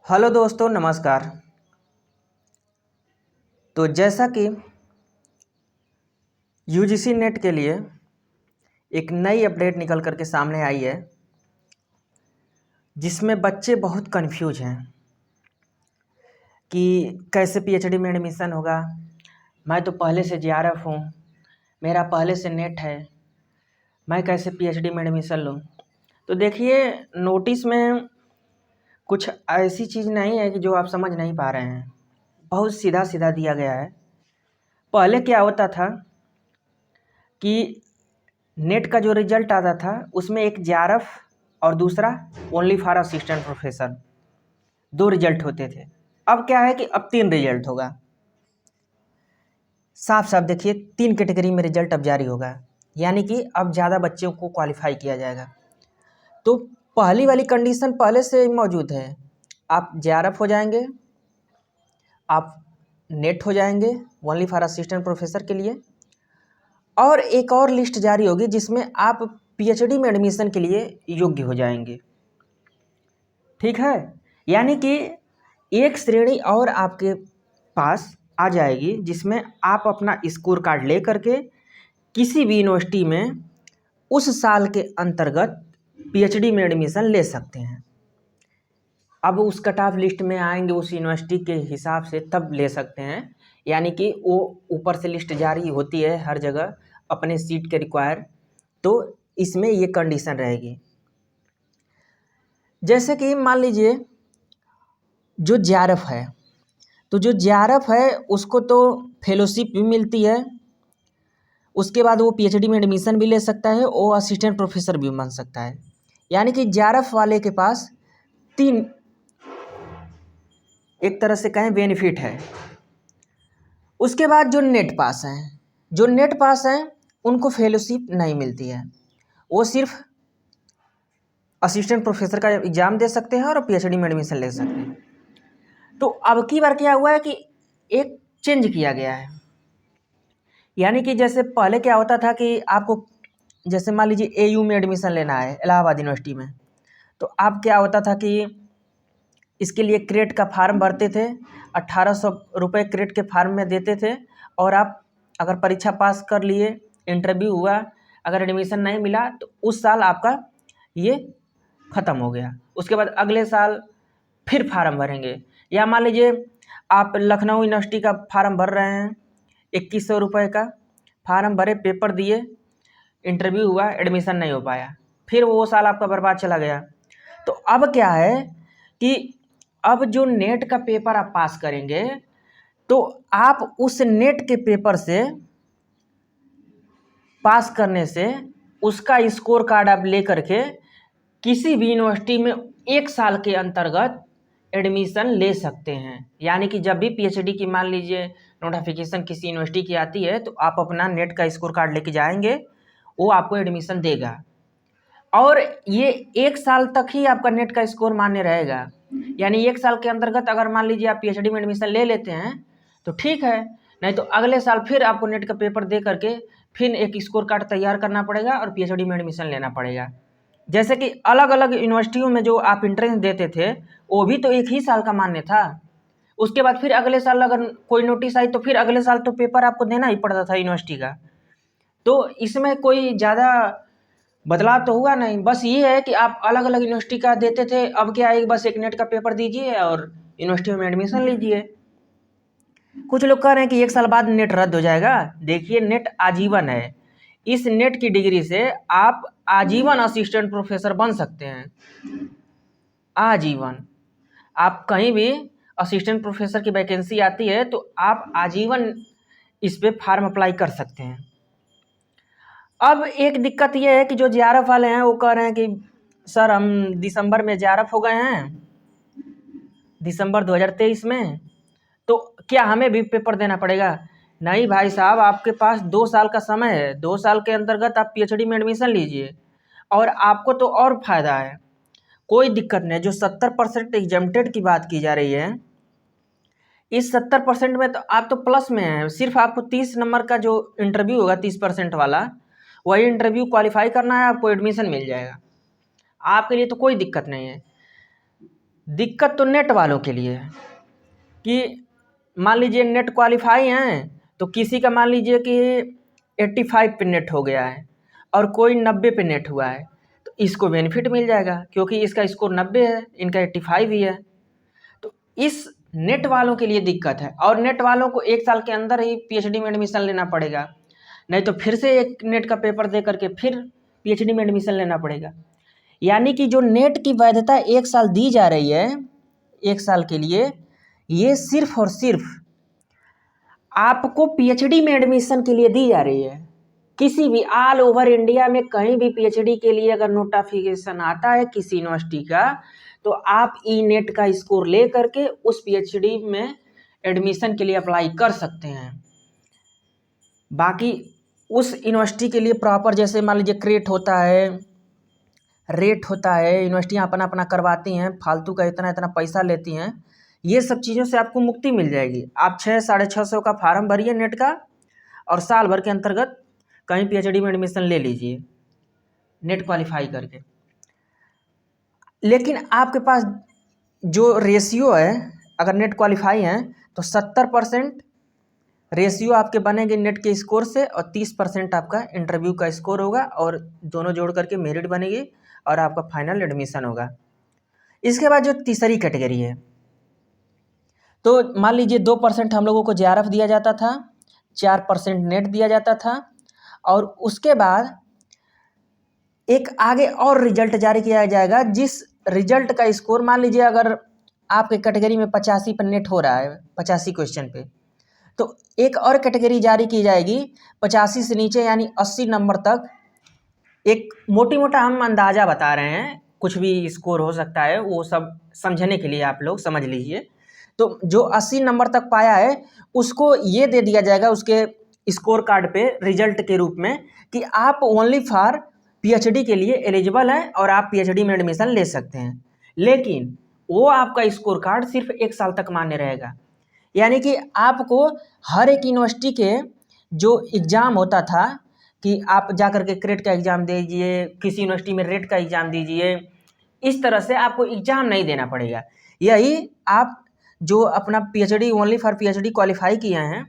Hello दोस्तों, नमस्कार। तो जैसा कि यूजीसी नेट के लिए एक नई अपडेट निकल कर के सामने आई है, जिसमें बच्चे बहुत कंफ्यूज हैं कि कैसे पीएचडी में एडमिशन होगा। मैं तो पहले से जेआरएफ हूँ, मेरा पहले से नेट है, मैं कैसे पीएचडी में एडमिशन लूँ। तो देखिए, नोटिस में कुछ ऐसी चीज़ नहीं है कि जो आप समझ नहीं पा रहे हैं। बहुत सीधा सीधा दिया गया है। पहले क्या होता था कि नेट का जो रिजल्ट आता था उसमें एक जेआरएफ और दूसरा ओनली फॉर असिस्टेंट प्रोफेसर, दो रिजल्ट होते थे। अब क्या है कि अब 3 रिजल्ट होगा। साफ साफ देखिए, 3 कैटेगरी में रिजल्ट अब जारी होगा, यानी कि अब ज़्यादा बच्चों को क्वालिफाई किया जाएगा। तो पहली वाली कंडीशन पहले से ही मौजूद है। आप जेआरएफ हो जाएंगे, आप नेट हो जाएंगे ओनली फॉर असिस्टेंट प्रोफेसर के लिए, और एक और लिस्ट जारी होगी जिसमें आप पीएचडी में एडमिशन के लिए योग्य हो जाएंगे। ठीक है, यानी कि एक श्रेणी और आपके पास आ जाएगी जिसमें आप अपना स्कोर कार्ड ले करके किसी भी यूनिवर्सिटी में उस साल के अंतर्गत पीएचडी में एडमिशन ले सकते हैं। अब उस कट ऑफ लिस्ट में आएंगे उस यूनिवर्सिटी के हिसाब से, तब ले सकते हैं। यानी कि वो ऊपर से लिस्ट जारी होती है हर जगह अपने सीट के रिक्वायर, तो इसमें ये कंडीशन रहेगी। जैसे कि मान लीजिए जो जेआरएफ है, तो जो जेआरएफ है उसको तो फेलोशिप भी मिलती है, उसके बाद वो पीएचडी में एडमिशन भी ले सकता है, वो असिस्टेंट प्रोफेसर भी बन सकता है। यानी कि जेआरएफ वाले के पास 3 एक तरह से कहें बेनिफिट है। उसके बाद जो नेट पास हैं, जो नेट पास हैं उनको फेलोशिप नहीं मिलती है, वो सिर्फ असिस्टेंट प्रोफेसर का एग्ज़ाम दे सकते हैं और पीएचडी में एडमिशन ले सकते हैं। तो अब की बार क्या हुआ है कि एक चेंज किया गया है। यानी कि जैसे पहले क्या होता था कि आपको, जैसे मान लीजिए एयू में एडमिशन लेना है इलाहाबाद यूनिवर्सिटी में, तो आप क्या होता था कि इसके लिए क्रेट का फार्म भरते थे, 1800 रुपये क्रेट के फार्म में देते थे, और आप अगर परीक्षा पास कर लिए, इंटरव्यू हुआ, अगर एडमिशन नहीं मिला तो उस साल आपका ये ख़त्म हो गया। उसके बाद अगले साल फिर फार्म भरेंगे। या मान लीजिए आप लखनऊ यूनिवर्सिटी का फार्म भर रहे हैं, 2100 रुपये का फार्म भरे, पेपर दिए, इंटरव्यू हुआ, एडमिशन नहीं हो पाया, फिर वो साल आपका बर्बाद चला गया। तो अब क्या है कि अब जो नेट का पेपर आप पास करेंगे तो आप उस नेट के पेपर से पास करने से उसका स्कोर कार्ड आप ले करके किसी भी यूनिवर्सिटी में 1 साल के अंतर्गत एडमिशन ले सकते हैं। यानी कि जब भी पीएचडी की मान लीजिए नोटिफिकेशन किसी यूनिवर्सिटी की आती है तो आप अपना नेट का स्कोर कार्ड लेके जाएंगे, वो आपको एडमिशन देगा, और ये 1 साल तक ही आपका नेट का स्कोर मान्य रहेगा। यानी 1 साल के अंतर्गत अगर मान लीजिए आप पीएचडी में एडमिशन ले लेते हैं तो ठीक है, नहीं तो अगले साल फिर आपको नेट का पेपर दे करके फिर एक स्कोर कार्ड तैयार करना पड़ेगा और पीएचडी में एडमिशन लेना पड़ेगा। जैसे कि अलग अलग यूनिवर्सिटियों में जो आप एंट्रेंस देते थे वो भी तो 1 ही साल का मान्य था। उसके बाद फिर अगले साल अगर कोई नोटिस आई तो फिर अगले साल तो पेपर आपको देना ही पड़ता था यूनिवर्सिटी का। तो इसमें कोई ज़्यादा बदलाव तो हुआ नहीं, बस ये है कि आप अलग अलग यूनिवर्सिटी का देते थे, अब क्या है बस एक नेट का पेपर दीजिए और यूनिवर्सिटी में एडमिशन लीजिए। कुछ लोग कह रहे हैं कि 1 साल बाद नेट रद्द हो जाएगा। देखिए, नेट आजीवन है। इस नेट की डिग्री से आप आजीवन असिस्टेंट प्रोफेसर बन सकते हैं, आजीवन। आप कहीं भी असिस्टेंट प्रोफेसर की वैकेंसी आती है तो आप आजीवन इस पे फार्म अप्लाई कर सकते हैं। अब एक दिक्कत ये है कि जो जेआरएफ वाले हैं वो कह रहे हैं कि सर हम दिसंबर में जेआरएफ हो गए हैं, दिसंबर 2023 में, तो क्या हमें भी पेपर देना पड़ेगा? नहीं भाई साहब, आपके पास 2 साल का समय है, 2 साल के अंतर्गत आप पीएचडी में एडमिशन लीजिए, और आपको तो और फायदा है, कोई दिक्कत नहीं। जो 70% एग्जम्प्टेड की बात की जा रही है, इस 70% में तो आप तो प्लस में हैं। सिर्फ आपको 30 नंबर का जो इंटरव्यू होगा 30% वाला, वही इंटरव्यू क्वालिफाई करना है, आपको एडमिशन मिल जाएगा। आपके लिए तो कोई दिक्कत नहीं है। दिक्कत तो नेट वालों के लिए है कि मान लीजिए नेट क्वालिफाई हैं, तो किसी का मान लीजिए कि 85 पे नेट हो गया है और कोई 90 पे नेट हुआ है, तो इसको बेनिफिट मिल जाएगा क्योंकि इसका स्कोर 90 है, इनका 85 ही है। तो इस नेट वालों के लिए दिक्कत है और नेट वालों को 1 साल के अंदर ही पीएचडी में एडमिशन लेना पड़ेगा, नहीं तो फिर से एक नेट का पेपर दे करके फिर पीएचडी में एडमिशन लेना पड़ेगा। यानी कि जो नेट की वैधता 1 साल दी जा रही है 1 साल के लिए, ये सिर्फ और सिर्फ आपको पीएचडी में एडमिशन के लिए दी जा रही है। किसी भी ऑल ओवर इंडिया में कहीं भी पीएचडी के लिए अगर नोटिफिकेशन आता है किसी यूनिवर्सिटी का, तो आप ई नेट का स्कोर ले करके उस पीएचडी में एडमिशन के लिए अप्लाई कर सकते हैं। बाकी उस यूनिवर्सिटी के लिए प्रॉपर जैसे मान लीजिए क्रेट होता है, रेट होता है, यूनिवर्सिटियाँ अपना अपना करवाती हैं, फालतू का इतना इतना पैसा लेती हैं, ये सब चीज़ों से आपको मुक्ति मिल जाएगी। आप 600-650 का फार्म भरिए नेट का और साल भर के अंतर्गत कहीं पीएचडी में एडमिशन ले लीजिए नेट क्वालिफाई करके। लेकिन आपके पास जो रेशियो है, अगर नेट क्वालिफाई हैं तो 70% रेशियो आपके बनेंगे नेट के स्कोर से और 30% आपका इंटरव्यू का स्कोर होगा और दोनों जोड़ करके मेरिट बनेगी और आपका फाइनल एडमिशन होगा। इसके बाद जो तीसरी कैटेगरी है, तो मान लीजिए 2% हम लोगों को जेआरएफ दिया जाता था, 4% नेट दिया जाता था और उसके बाद एक आगे और रिजल्ट जारी किया जाएगा, जिस रिजल्ट का स्कोर मान लीजिए अगर आपके कैटेगरी में 85 पर नेट हो रहा है 85 क्वेश्चन पे, तो एक और कैटेगरी जारी की जाएगी 85 से नीचे यानी 80 नंबर तक। एक मोटी मोटा हम अंदाज़ा बता रहे हैं, कुछ भी स्कोर हो सकता है, वो सब समझने के लिए आप लोग समझ लीजिए। तो जो 80 नंबर तक पाया है उसको ये दे दिया जाएगा उसके स्कोर कार्ड पे रिजल्ट के रूप में कि आप ओनली फॉर पीएचडी के लिए एलिजिबल हैं और आप पीएचडी में एडमिशन ले सकते हैं। लेकिन वो आपका स्कोर कार्ड सिर्फ 1 साल तक मान्य रहेगा। यानी कि आपको हर एक यूनिवर्सिटी के जो एग्ज़ाम होता था कि आप जा कर के क्रेट का एग्ज़ाम दीजिए, किसी यूनिवर्सिटी में रेट का एग्ज़ाम दीजिए, इस तरह से आपको एग्ज़ाम नहीं देना पड़ेगा। यही आप जो अपना PhD only for PhD qualify किए हैं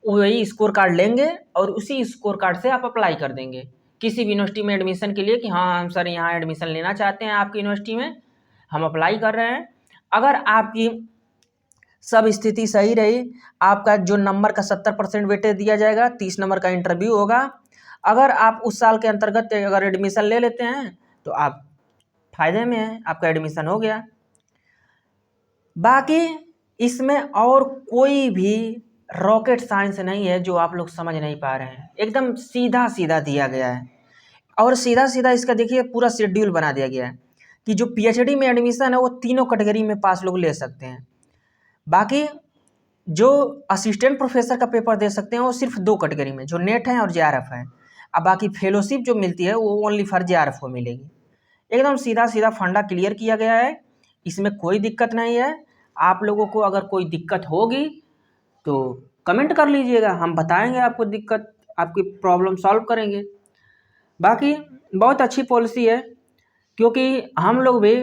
वही स्कोर कार्ड लेंगे और उसी स्कोर कार्ड से आप अप्लाई कर देंगे किसी भी यूनिवर्सिटी में एडमिशन के लिए कि हाँ हम सर यहाँ एडमिशन लेना चाहते हैं आपकी यूनिवर्सिटी में, हम अप्लाई कर रहे हैं। अगर आपकी सब स्थिति सही रही, आपका जो नंबर का 70% वेटेज दिया जाएगा, 30 नंबर का इंटरव्यू होगा। अगर आप उस साल के अंतर्गत अगर एडमिशन ले लेते हैं तो आप फायदे में हैं, आपका एडमिशन हो गया। बाकी इसमें और कोई भी रॉकेट साइंस नहीं है जो आप लोग समझ नहीं पा रहे हैं, एकदम सीधा सीधा दिया गया है और सीधा सीधा इसका देखिए पूरा शेड्यूल बना दिया गया है कि जो पीएचडी में एडमिशन है वो तीनों कैटेगरी में पास लोग ले सकते हैं। बाकी जो असिस्टेंट प्रोफेसर का पेपर दे सकते हैं वो सिर्फ 2 कैटेगरी में, जो नेट है और जेआरएफ है। अब बाकी फेलोशिप जो मिलती है वो ओनली फॉर जेआरएफ को मिलेगी। एकदम सीधा सीधा फंडा क्लियर किया गया है, इसमें कोई दिक्कत नहीं है। आप लोगों को अगर कोई दिक्कत होगी तो कमेंट कर लीजिएगा, हम बताएंगे आपको दिक्कत, आपकी प्रॉब्लम सॉल्व करेंगे। बाकी बहुत अच्छी पॉलिसी है क्योंकि हम लोग भी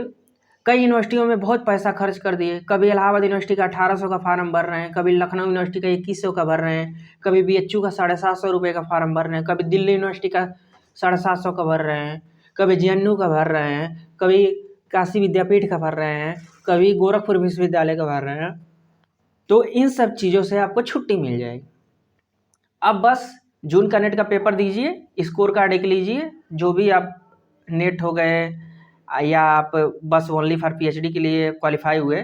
कई यूनिवर्सिटियों में बहुत पैसा खर्च कर दिए। कभी इलाहाबाद यूनिवर्सिटी का 1800 का फार्म भर रहे हैं, कभी लखनऊ यूनिवर्सिटी का 2100 का भर रहे हैं, कभी बीएचयू का 750 रुपये का फार्म भर रहे हैं, कभी दिल्ली यूनिवर्सिटी का 750 का भर रहे हैं, कभी जेएनयू का भर रहे हैं, कभी काशी विद्यापीठ का भर रहे हैं, कभी गोरखपुर विश्वविद्यालय का भर रहे हैं। तो इन सब चीज़ों से आपको छुट्टी मिल जाएगी। अब बस जून का नेट का पेपर दीजिए, स्कोर कार्ड एक लीजिए, जो भी आप नेट हो गए या आप बस ओनली फॉर पीएचडी के लिए क्वालिफाई हुए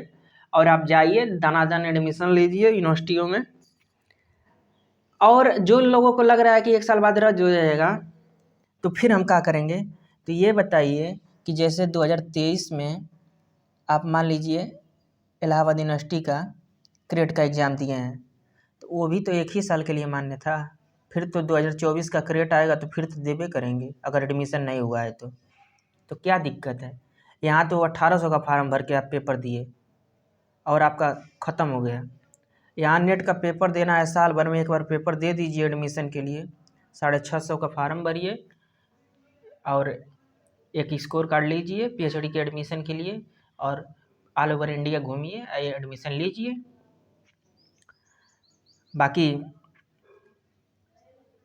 और आप जाइए दनादन एडमिशन लीजिए यूनिवर्सिटियों में। और जो लोगों को लग रहा है कि 1 साल बाद रद्द हो जाएगा तो फिर हम क्या करेंगे, तो ये बताइए कि जैसे 2023 में आप मान लीजिए इलाहाबाद यूनिवर्सिटी का क्रेट का एग्ज़ाम दिए हैं, तो वो भी तो 1 ही साल के लिए मान्य था। फिर तो 2024 का क्रेट आएगा तो फिर तो देबे करेंगे अगर एडमिशन नहीं हुआ है तो क्या दिक्कत है। यहाँ तो 1800 का फार्म भर के आप पेपर दिए और आपका ख़त्म हो गया। यहाँ नेट का पेपर देना है, साल भर में एक बार पेपर दे दीजिए एडमिशन के लिए, 650 का फार्म भरिए और एक स्कोर कार्ड लीजिए पीएचडी के एडमिशन के लिए और ऑल ओवर इंडिया घूमिए, एडमिशन लीजिए। बाकी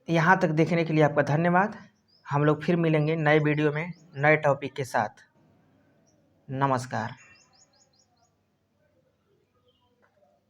यहाँ तक देखने के लिए आपका धन्यवाद। हम लोग फिर मिलेंगे नए वीडियो में नए टॉपिक के साथ। नमस्कार।